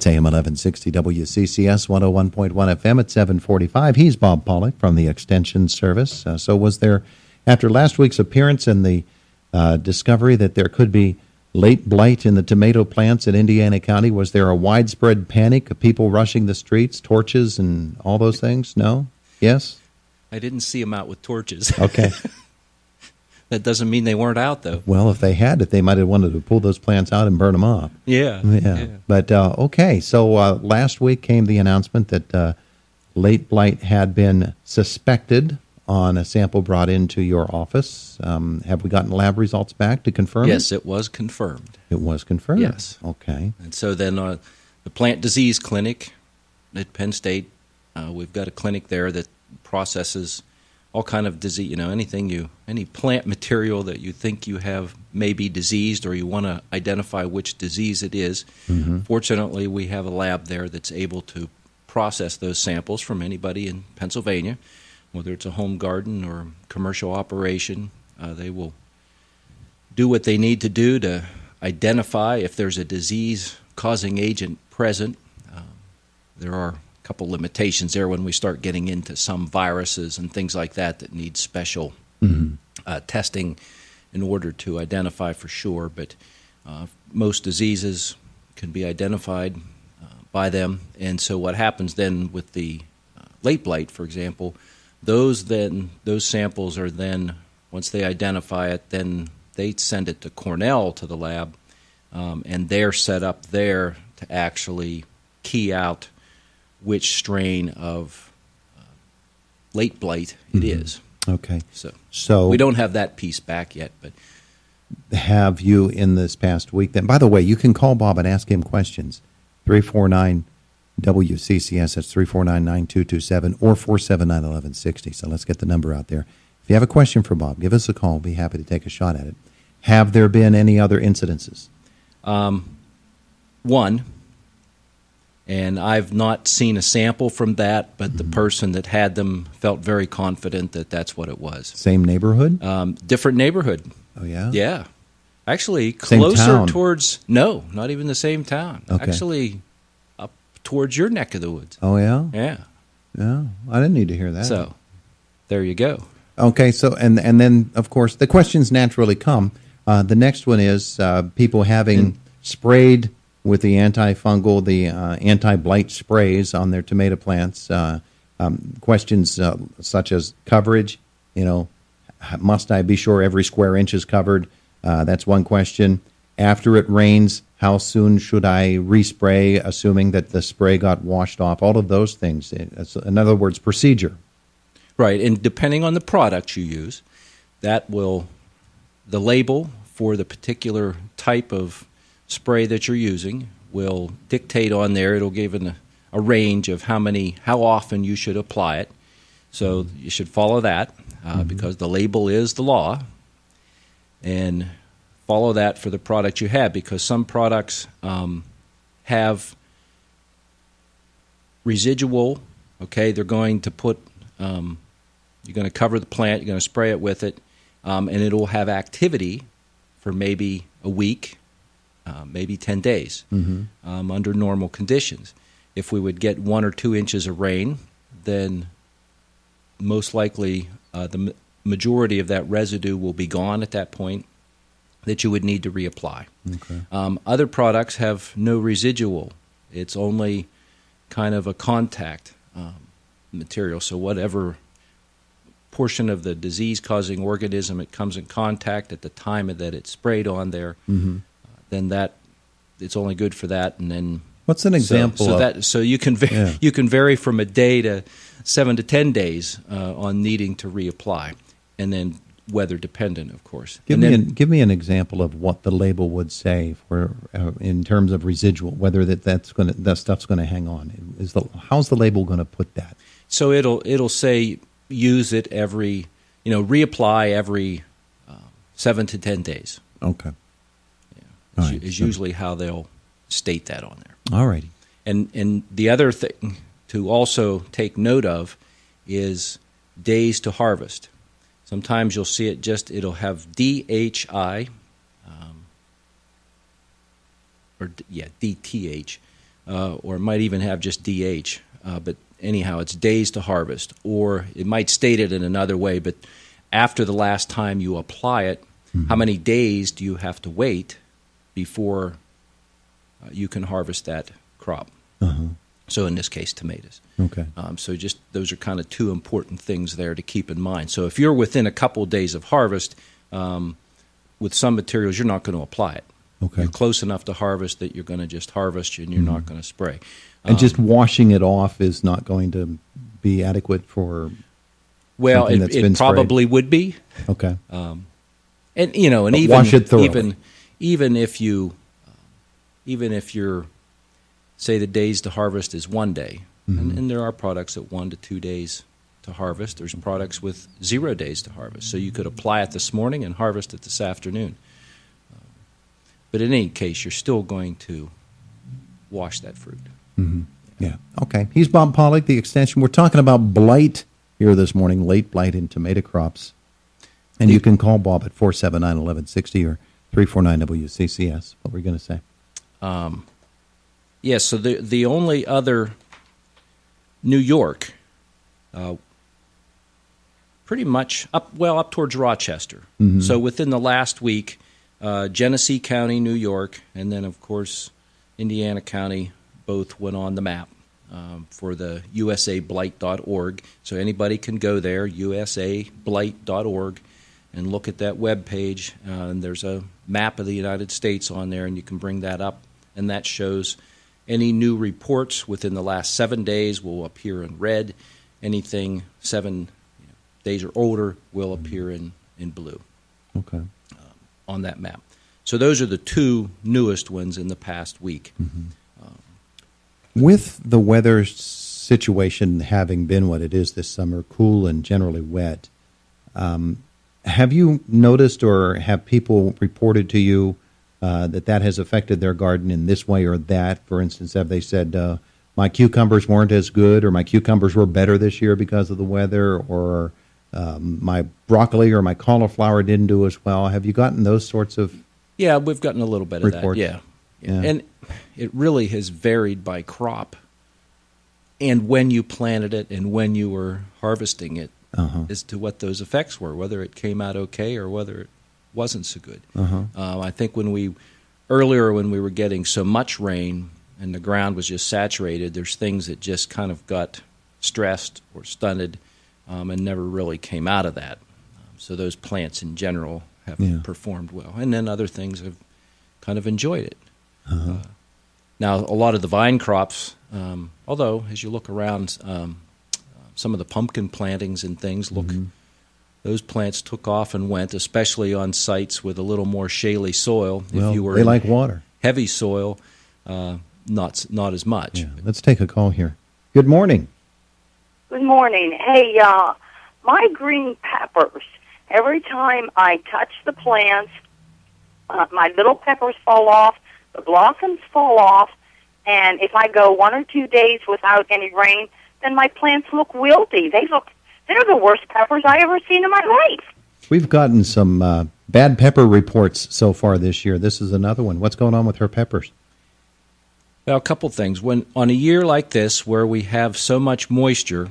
AM 1160 WCCS 101.1 FM at 745. He's Bob Pollock from the Extension Service. So was there, after last week's appearance and the discovery that there could be late blight in the tomato plants in Indiana County, was there a widespread panic of people rushing the streets, torches and all those things? No? Yes? I didn't see them out with torches. Okay. That doesn't mean they weren't out, though. Well, if they had it, they might have wanted to pull those plants out and burn them off. Yeah. But, okay, so last week came the announcement that late blight had been suspected on a sample brought into your office. Have we gotten lab results back to confirm it? Yes, it was confirmed. It was confirmed? Yes. Okay. And so then the Plant Disease Clinic at Penn State, we've got a clinic there that processes all kind of disease, any plant material that you think you have may be diseased or you want to identify which disease it is. Mm-hmm. Fortunately, we have a lab there that's able to process those samples from anybody in Pennsylvania, whether it's a home garden or commercial operation. They will do what they need to do to identify if there's a disease-causing agent present. There are couple limitations there when we start getting into some viruses and things like that need special testing in order to identify for sure. But most diseases can be identified by them. And so what happens then with the late blight, for example, those samples are then, once they identify it, then they send it to Cornell to the lab, and they're set up there to actually key out which strain of late blight it is. Okay. So we don't have that piece back yet. But have you in this past week then? By the way, you can call Bob and ask him questions. 349-WCCS, that's 349-9227 or 479-1160. So let's get the number out there. If you have a question for Bob, give us a call. Be happy to take a shot at it. Have there been any other incidences? One. And I've not seen a sample from that, but the person that had them felt very confident that that's what it was. Same neighborhood? Different neighborhood. Oh, yeah? Yeah. Actually, same closer town. Towards, no, not even the same town. Okay. Actually, up towards your neck of the woods. Oh, yeah? Yeah. Yeah, I didn't need to hear that. So, there you go. Okay, so, and then, of course, the questions naturally come. The next one is people having sprayed with the antifungal, the anti-blight sprays on their tomato plants. Questions such as coverage, must I be sure every square inch is covered? That's one question. After it rains, how soon should I respray, assuming that the spray got washed off? All of those things. In other words, procedure. Right, and depending on the product you use, the label for the particular type of spray that you're using will dictate on there. It'll give a range of how often you should apply it. So you should follow that because the label is the law, and follow that for the product you have, because some products have residual. Okay, they're going to put you're going to cover the plant, you're going to spray it with it, and it will have activity for maybe a week. Maybe 10 days under normal conditions. If we would get 1 or 2 inches of rain, then most likely the majority of that residue will be gone at that point that you would need to reapply. Okay. Other products have no residual. It's only kind of a contact material. So whatever portion of the disease-causing organism it comes in contact at the time that it's sprayed on there, then that it's only good for that. And then what's an example? So you can you can vary from a day to 7 to 10 days on needing to reapply, and then weather dependent, of course. Give me an example of what the label would say for in terms of residual, whether that stuff's going to hang on. How's the label going to put that? So it'll say use it every reapply every 7 to 10 days. Okay. Is usually how they'll state that on there. All righty. And the other thing to also take note of is days to harvest. Sometimes you'll see it'll have DHI, DTH, or it might even have just DH. But anyhow, it's days to harvest, or it might state it in another way, but after the last time you apply it, how many days do you have to wait before you can harvest that crop? So in this case, tomatoes. Okay. So just those are kind of two important things there to keep in mind. So if you're within a couple of days of harvest, with some materials, you're not going to apply it. Okay. You're close enough to harvest that you're going to just harvest and you're not going to spray. And just washing it off is not going to be adequate for well, something that's been it probably sprayed? would be. Okay. And and But even wash it thoroughly. even if you're say the days to harvest is 1 day, and there are products at 1 to 2 days to harvest. There's products with 0 days to harvest, so you could apply it this morning and harvest it this afternoon. But in any case, you're still going to wash that fruit. Yeah. Okay. He's Bob Pollock, the Extension. We're talking about blight here this morning, late blight in tomato crops. And you can call Bob at 479-1160 or 349-WCCS. What were you going to say? Yes, so the only other New York, pretty much up towards Rochester. So within the last week, Genesee County, New York, and then, of course, Indiana County both went on the map for the usablight.org. So anybody can go there, usablight.org, and look at that web page. And there's a map of the United States on there, and you can bring that up. And that shows any new reports within the last 7 days will appear in red. Anything 7 days or older will appear in blue. Okay. On that map. So those are the two newest ones in the past week. With the weather situation having been what it is this summer, cool and generally wet, have you noticed or have people reported to you that has affected their garden in this way or that? For instance, have they said, my cucumbers weren't as good, or my cucumbers were better this year because of the weather, or my broccoli or my cauliflower didn't do as well? Have you gotten those sorts of Yeah, we've gotten a little bit reports? of that. Yeah. And it really has varied by crop and when you planted it and when you were harvesting it as to what those effects were, whether it came out okay or whether it wasn't so good. I think when we were getting so much rain and the ground was just saturated, there's things that just kind of got stressed or stunted and never really came out of that. So those plants in general have performed well. And then other things have kind of enjoyed it. Now, a lot of the vine crops, although as you look around, some of the pumpkin plantings and things, those plants took off and went, especially on sites with a little more shaly soil. Well, if you were they like water. Heavy soil, not as much. Yeah. Let's take a call here. Good morning. Good morning. Hey, my green peppers, every time I touch the plants, my little peppers fall off, the blossoms fall off, and if I go 1 or 2 days without any rain, then my plants look wilty. They're the worst peppers I ever seen in my life. We've gotten some bad pepper reports so far this year. This is another one. What's going on with her peppers? Well, a couple things. When on a year like this where we have so much moisture,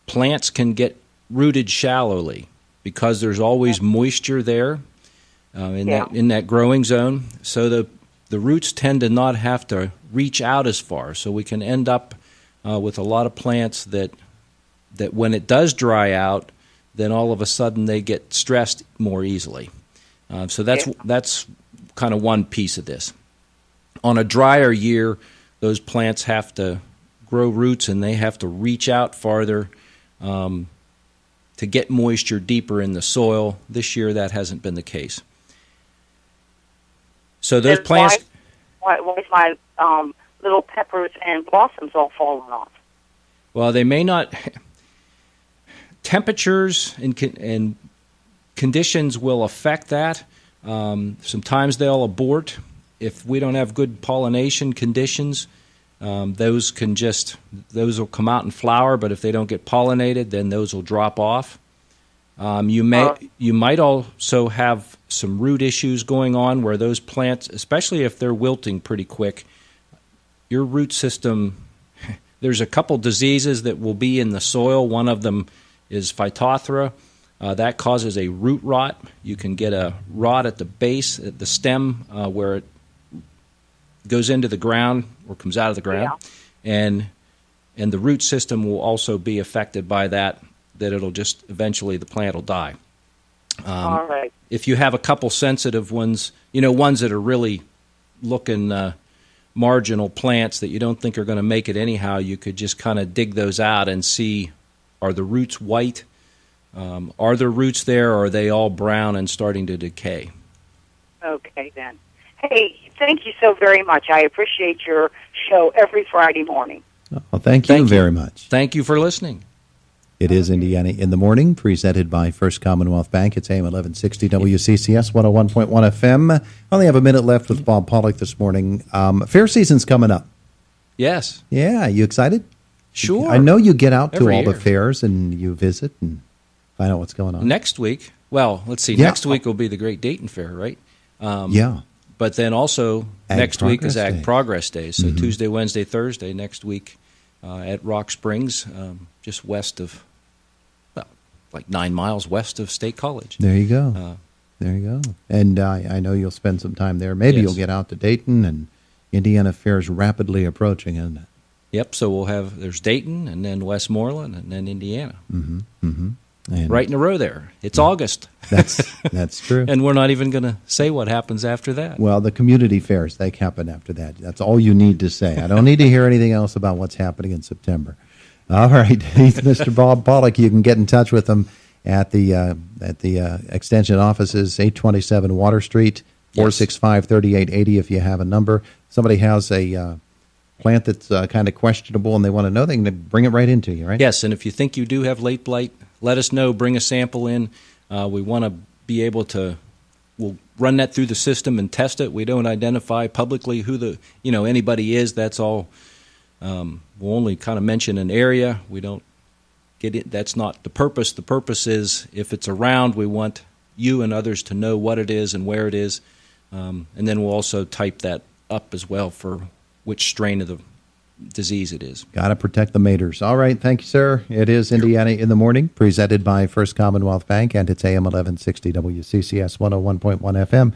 plants can get rooted shallowly because there's always moisture there in that growing zone. So the roots tend to not have to reach out as far. So we can end up with a lot of plants that when it does dry out, then all of a sudden they get stressed more easily. So that's kind of one piece of this. On a drier year, those plants have to grow roots and they have to reach out farther to get moisture deeper in the soil. This year, that hasn't been the case. So those plants. Why is my little peppers and blossoms all falling off? Well, they may not. Temperatures and conditions will affect that. Sometimes they'll abort if we don't have good pollination conditions. Those will come out and flower, but if they don't get pollinated, then those will drop off. You might also have some root issues going on where those plants, especially if they're wilting pretty quick, your root system, there's a couple diseases that will be in the soil. One of them is Phytophthora. That causes a root rot. You can get a rot at the base, at the stem, where it goes into the ground or comes out of the ground. Yeah. And the root system will also be affected by that it'll just eventually the plant will die. All right. If you have a couple sensitive ones, ones that are really looking marginal plants that you don't think are going to make it anyhow, you could just kind of dig those out and see, are the roots white? Are there roots there, or are they all brown and starting to decay? Okay, then. Hey, thank you so very much. I appreciate your show every Friday morning. Well, thank you very much. Thank you for listening. It is Indiana in the Morning, presented by First Commonwealth Bank. It's AM 1160 WCCS 101.1 FM. Only have a minute left with Bob Pollock this morning. Fair season's coming up. Yes. Yeah, you excited? Sure. I know you get out to Every all year. the fairs and you visit and find out what's going on. Next week, well, let's see, next week will be the Great Dayton Fair, right? Yeah. But then also Ag next week is Progress Ag Days. Progress Day. So Tuesday, Wednesday, Thursday next week at Rock Springs, just west of, like 9 miles west of State College. There you go. There you go. And I know you'll spend some time there. Maybe Yes. you'll get out to Dayton, and Indiana Fair is rapidly approaching, isn't it? Yep, so there's Dayton, and then Westmoreland, and then Indiana. And Right in a row there. It's August. That's true. And we're not even going to say what happens after that. Well, the community fairs, they happen after that. That's all you need to say. I don't need to hear anything else about what's happening in September. All right. He's Mr. Bob Pollock. You can get in touch with him at the extension offices, 827 Water Street, 465-3880 if you have a number. Somebody has a plant that's kind of questionable and they want to know, they can bring it right into you, right? Yes, and if you think you do have late blight, let us know. Bring a sample in. We want to be able to, we'll run that through the system and test it. We don't identify publicly who anybody is. That's all. We'll only kind of mention an area. We don't get it. That's not the purpose. The purpose is if it's around, we want you and others to know what it is and where it is. And then we'll also type that up as well for which strain of the disease it is. Got to protect the maters. All right. Thank you, sir. It is Indiana in the Morning, presented by First Commonwealth Bank, and it's AM 1160 WCCS 101.1 FM.